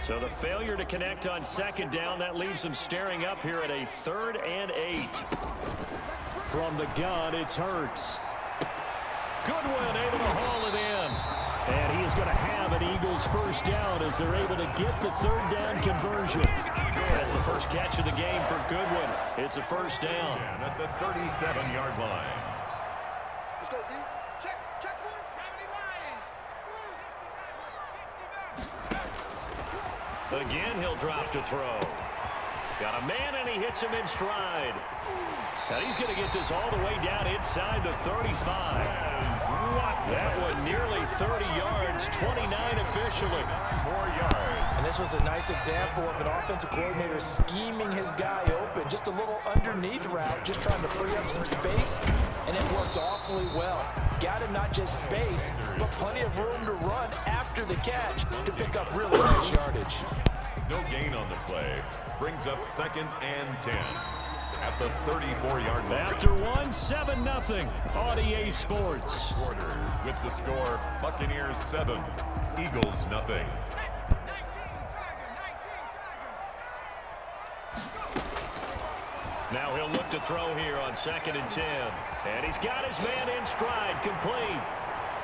So the failure to connect on second down, that leaves them staring up here at a 3rd and 8. From the gun, it's Hurts. Goodwin able to haul it in. And he is going to have an Eagles first down as they're able to get the 3rd down conversion. That's the first catch of the game for Goodwin. It's a first down. At the 37-yard line. Let's go, D. Check, check, Again, he'll drop to throw. Got a man, and he hits him in stride. And he's going to get this all the way down inside the 35. That one nearly 30 yards, 29 officially. 4 yards. And this was a nice example of an offensive coordinator scheming his guy open. Just a little underneath route, just trying to free up some space, and it worked awfully well. Got him not just space, but plenty of room to run after the catch to pick up really nice yardage. No gain on the play. Brings up 2nd and 10. At the 34-yard line. After one, 7-0 on EA Sports. Quarter with the score, Buccaneers 7, Eagles 0. Now he'll look to throw here on 2nd and 10. And he's got his man in stride, complete.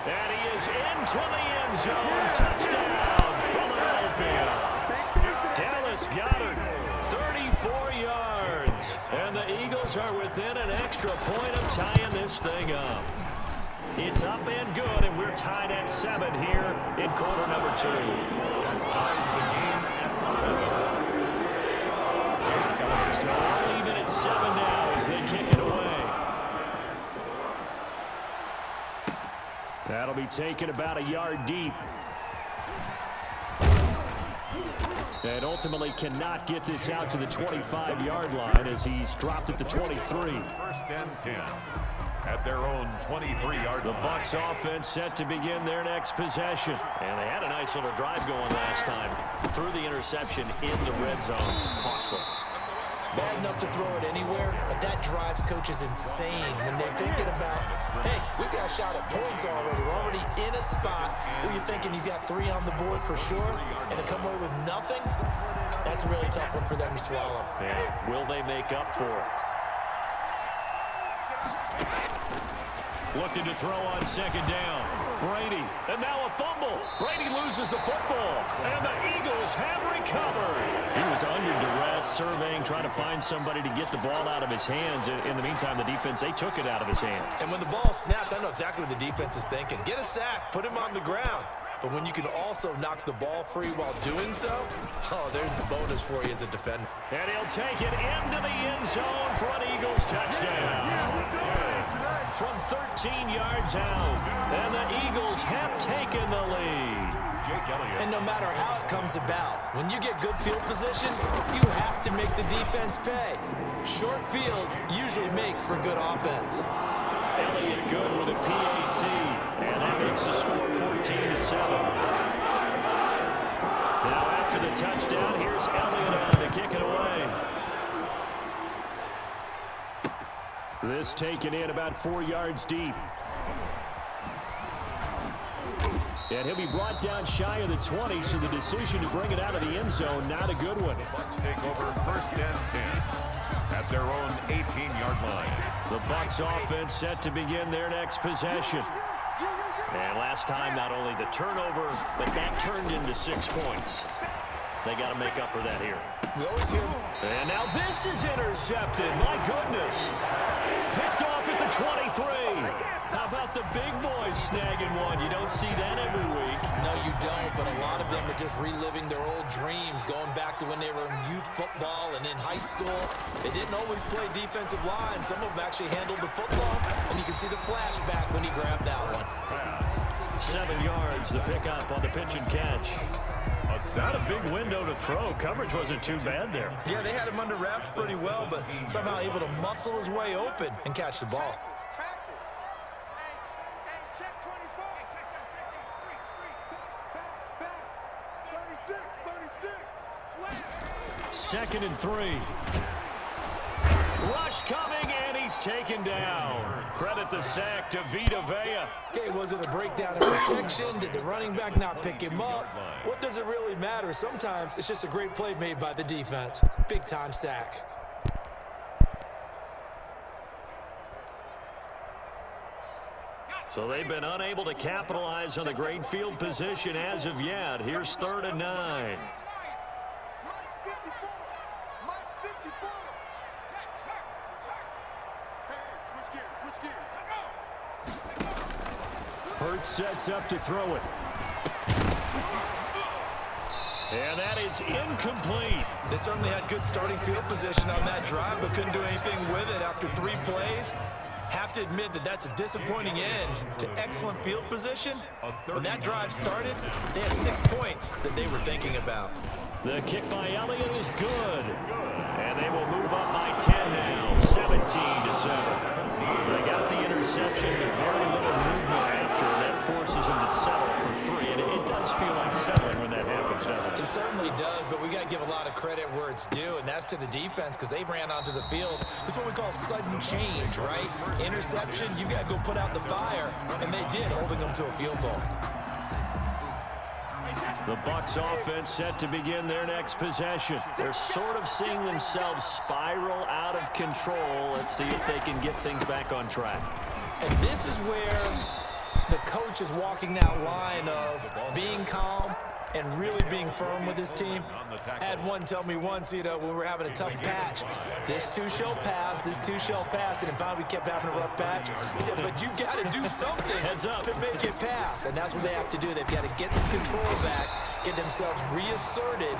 And he is into the end zone. Touchdown, Philadelphia. Dallas Goedert, 34 yards. And the Eagles are within an extra point of tying this thing up. It's up and good, and we're tied at 7 here in quarter number 2. Ties the game at 7. So we're even at 7 now as they kick it away. That'll be taken about a yard deep. And ultimately cannot get this out to the 25-yard line as he's dropped at the 23. 1st and 10 at their own 23-yard line. The Bucs offense set to begin their next possession. And they had a nice little drive going last time. Threw the interception in the red zone. Costly. Bad enough to throw it anywhere, but that drives coaches insane when they're thinking about, hey, we got a shot at points already. We're already in a spot where you're thinking you got 3 on the board for sure, and to come away with nothing, that's a really tough one for them to swallow. Yeah. Will they make up for it? Looking to throw on 2nd down. Brady, and now a fumble. Brady loses the football, and the Eagles have recovered. He was under duress, surveying, trying to find somebody to get the ball out of his hands. In the meantime, the defense, they took it out of his hands. And when the ball snapped, I know exactly what the defense is thinking. Get a sack, put him on the ground. But when you can also knock the ball free while doing so, oh, there's the bonus for you as a defender. And he'll take it into the end zone for an Eagles touchdown. From 13 yards out, and the Eagles have taken the lead. And no matter how it comes about, when you get good field position, you have to make the defense pay. Short fields usually make for good offense. Elliott good with a PAT, and that makes the score 14-7. Now after the touchdown, here's Elliott on to kick it away. This taken in about 4 yards deep. And he'll be brought down shy of the 20, so the decision to bring it out of the end zone, not a good one. The Bucs take over 1st and 10 at their own 18-yard line. The Bucs offense set to begin their next possession. And last time, not only the turnover, but that turned into 6 points. They got to make up for that here. We always hear. And now this is intercepted. My goodness. Picked off at the 23. How about the big boys snagging one? You don't see that every week. No, you don't, but a lot of them are just reliving their old dreams, going back to when they were in youth football and in high school. They didn't always play defensive line. Some of them actually handled the football, and you can see the flashback when he grabbed that one. 7 yards, the pickup on the pitch and catch. Not a big window to throw. Coverage wasn't too bad there. Yeah, they had him under wraps pretty well, but somehow able to muscle his way open and catch the ball. Second and 3. Rush coming, and he's taken down. Credit the sack to Vita Vea. Okay, was it a breakdown in protection? Did the running back not pick him up? What does it really matter? Sometimes it's just a great play made by the defense. Big-time sack. So they've been unable to capitalize on the great field position as of yet. Here's 3rd and 9. Hurts sets up to throw it. And that is incomplete. They certainly had good starting field position on that drive, but couldn't do anything with it after 3 plays. Have to admit that that's a disappointing end to excellent field position. When that drive started, they had 6 points that they were thinking about. The kick by Elliott is good. And they will move up by 10 now, 17-7. They got the interception, but very little movement after. That forces them to settle for 3. And it does feel like settling when that happens, doesn't it? It certainly does, but we got to give a lot of credit where it's due, and that's to the defense because they ran onto the field. This is what we call sudden change, right? Interception, you got to go put out the fire, and they did, holding them to a field goal. The Bucs offense set to begin their next possession. They're sort of seeing themselves spiral out of control. Let's see if they can get things back on track. And this is where the coach is walking that line of being calm and really being firm with his team. I had one tell me once, when we were having a tough patch, this too shall pass, this too shall pass, and then finally we kept having a rough patch. He said, but you got to do something to make it pass, and that's what they have to do. They've got to get some control back, get themselves reasserted,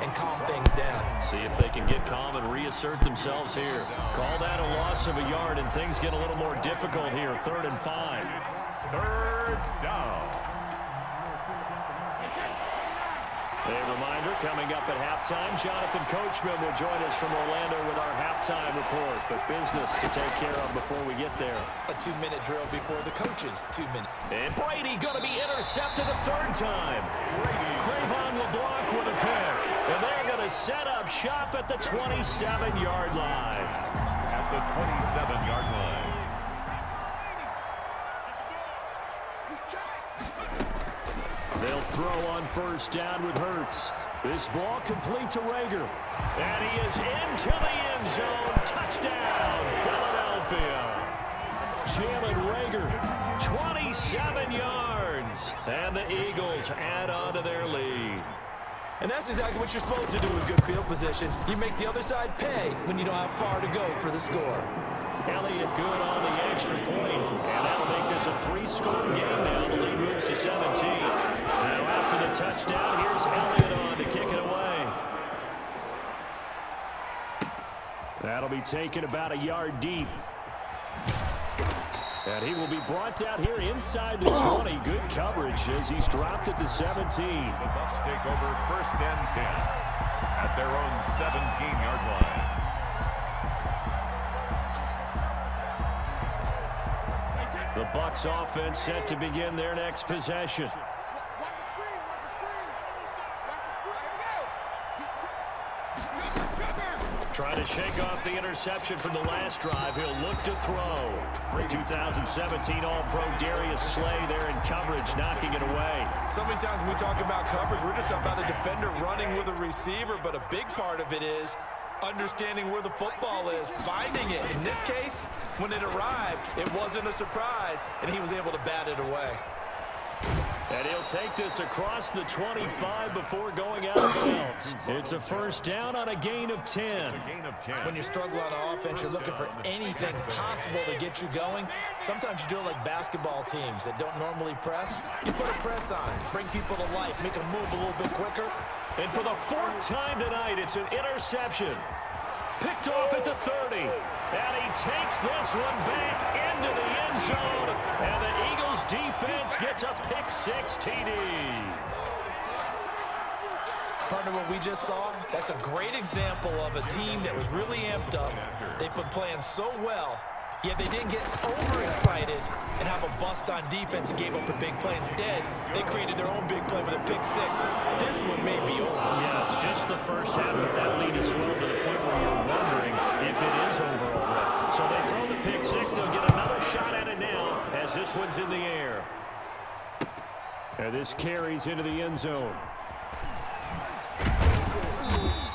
and calm things down. See if they can get calm and reassert themselves here. Call that a loss of a yard, and things get a little more difficult here. 3rd and 5. 3rd down. A reminder, coming up at halftime, Jonathan Coachman will join us from Orlando with our halftime report. But business to take care of before we get there. A 2-minute drill before the coaches. 2 minutes. And Brady going to be intercepted a 3rd time. Cravon LeBlanc with a pick. And they're going to set up shop at the 27-yard line. At the 27-yard line. They'll throw on 1st down with Hurts. This ball complete to Rager. And he is into the end zone. Touchdown, Philadelphia. Jalen Rager, 27 yards. And the Eagles add on to their lead. And that's exactly what you're supposed to do with good field position. You make the other side pay when you don't have far to go for the score. Elliott good on the extra point, and that'll make this a 3-score game now. The lead moves to 17. Now after the touchdown, here's Elliott on to kick it away. That'll be taken about a yard deep. And he will be brought down here inside the 20. Good coverage as he's dropped at the 17. The Bucs take over 1st and 10 at their own 17-yard line. The Bucs offense set to begin their next possession. Trying to shake off the interception from the last drive. He'll look to throw. The 2017 All-Pro Darius Slay there in coverage, knocking it away. So many times when we talk about coverage, we're just about a defender running with a receiver, but a big part of it is understanding where the football is, finding it. In this case, when it arrived, it wasn't a surprise, and he was able to bat it away. And he'll take this across the 25 before going out of bounds. It's a 1st down on a gain of 10. When you struggle on offense, you're looking for anything possible to get you going. Sometimes you do it like basketball teams that don't normally press. You put a press on, bring people to life, make them move a little bit quicker. And for the 4th time tonight, it's an interception. Picked off at the 30. And he takes this one back into the end zone. And the Eagles defense gets a pick-6 TD. Partner, what we just saw, that's a great example of a team that was really amped up. They've been playing so well, yet they didn't get overexcited and have a bust on defense and gave up a big play. Instead, they created their own big play with a pick-6. This one may be over. Yeah, it's just the the first half, but that lead is swelled to the point where you're wondering if it is over already. So they throw the pick six. They'll get another shot at it now as this one's in the air. And this carries into the end zone.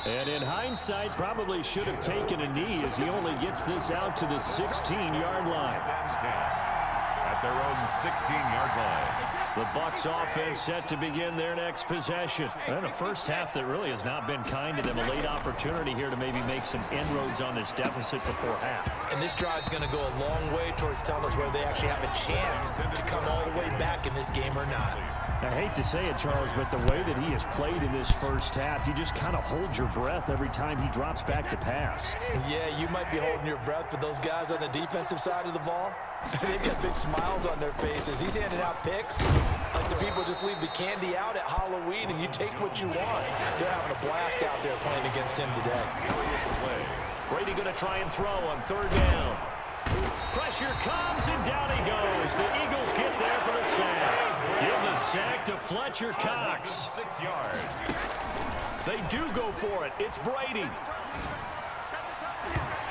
And in hindsight, probably should have taken a knee as he only gets this out to the 16-yard line. At their own 16-yard line. The Bucs offense set to begin their next possession. And a first half that really has not been kind to them. A late opportunity here to maybe make some inroads on this deficit before half. And this drive's going to go a long way towards telling us whether they actually have a chance to come all the way back in this game or not. I hate to say it, Charles, but the way that he has played in this first half, you just kind of hold your breath every time he drops back to pass. Yeah, you might be holding your breath, but those guys on the defensive side of the ball, they've got big smiles on their faces. He's handing out picks like the people just leave the candy out at Halloween and you take what you want. They're having a blast out there playing against him today. Brady going to try and throw on third down. Pressure comes and down he goes. The Eagles get there for the sack. Give the sack to Fletcher Cox. 6 yards. They do go for it. It's Brady.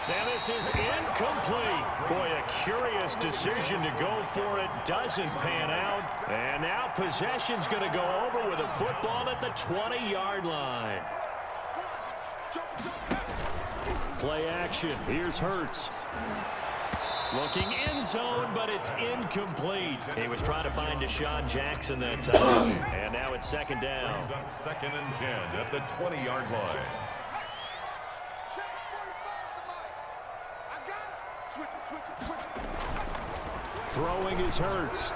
Now this is incomplete. Boy, a curious decision to go for it. Doesn't pan out. And now possession's going to go over with a football at the 20-yard line. Play action. Here's Hurts. Looking end zone, but it's incomplete. He was trying to find Deshaun Jackson that time. And now it's second down. Brings up 2nd and 10 at the 20-yard line. Throwing is Hurts.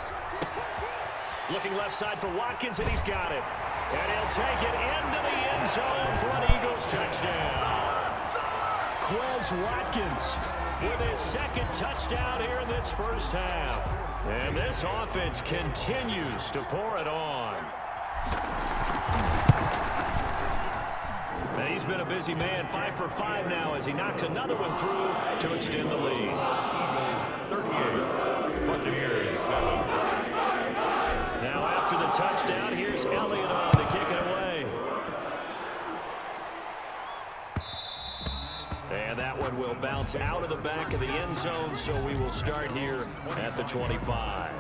Looking left side for Watkins, and he's got it. And he'll take it into the end zone for an Eagles touchdown. Quez Watkins with his second touchdown here in this first half. And this offense continues to pour it on. And he's been a busy man, 5 for 5 now as he knocks another one through to extend the lead. Eagles 38, Buccaneers 7. Now after the touchdown, here's Elliott on to kick it away. And that one will bounce out of the back of the end zone, so we will start here at the 25.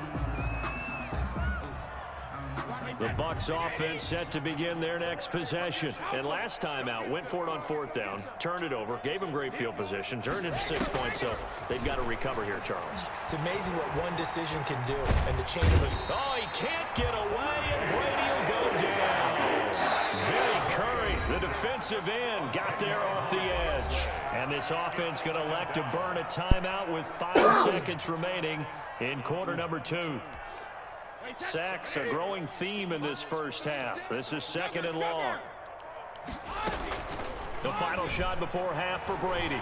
The Bucs offense set to begin their next possession. And last time out, went for it on fourth down, turned it over, gave them great field position, turned into 6 points, so they've got to recover here, Charles. It's amazing what one decision can do, and the chain of it. Oh, he can't get away, and Brady will go down. Vinny Curry, the defensive end, got there off the edge. And this offense going to elect to burn a timeout with 5 seconds remaining in quarter number 2. Sacks, a growing theme in this first half. This is 2nd and long. The final shot before half for Brady.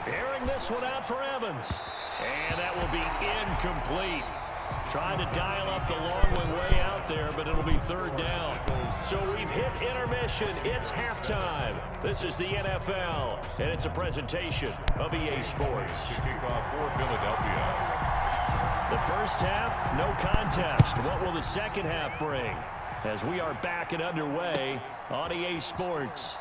Airing this one out for Evans. And that will be incomplete. Trying to dial up the long one way out there, but it'll be 3rd down. So we've hit intermission. It's halftime. This is the NFL, and it's a presentation of EA Sports. Kickoff for Philadelphia. The first half, no contest. What will the second half bring? As we are back and underway on EA Sports.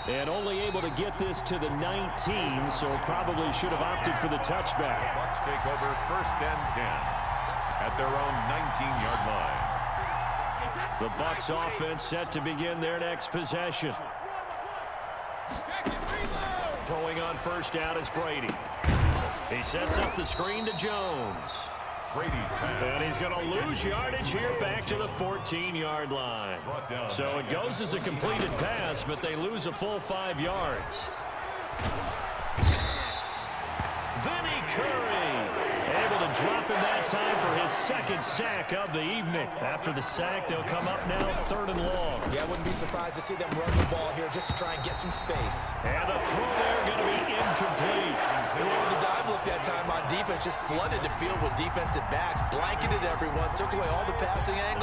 And only able to get this to the 19, so probably should have opted for the touchback. Bucs take over 1st and 10 at their own 19-yard line. The Bucs offense set to begin their next possession. Throwing on first down is Brady. He sets up the screen to Jones. Brady's pass. And he's going to lose yardage here back to the 14-yard line. So it goes as a completed pass, but they lose a full 5 yards. Vinny Curry able to drop him that time for his 2nd sack of the evening. After the sack, they'll come up now 3rd and long. Yeah, I wouldn't be surprised to see them run the ball here just to try and get some space. And the throw there going to be incomplete. And with the dive look that time on defense, just flooded the field with defensive backs, blanketed everyone, took away all the passing angles.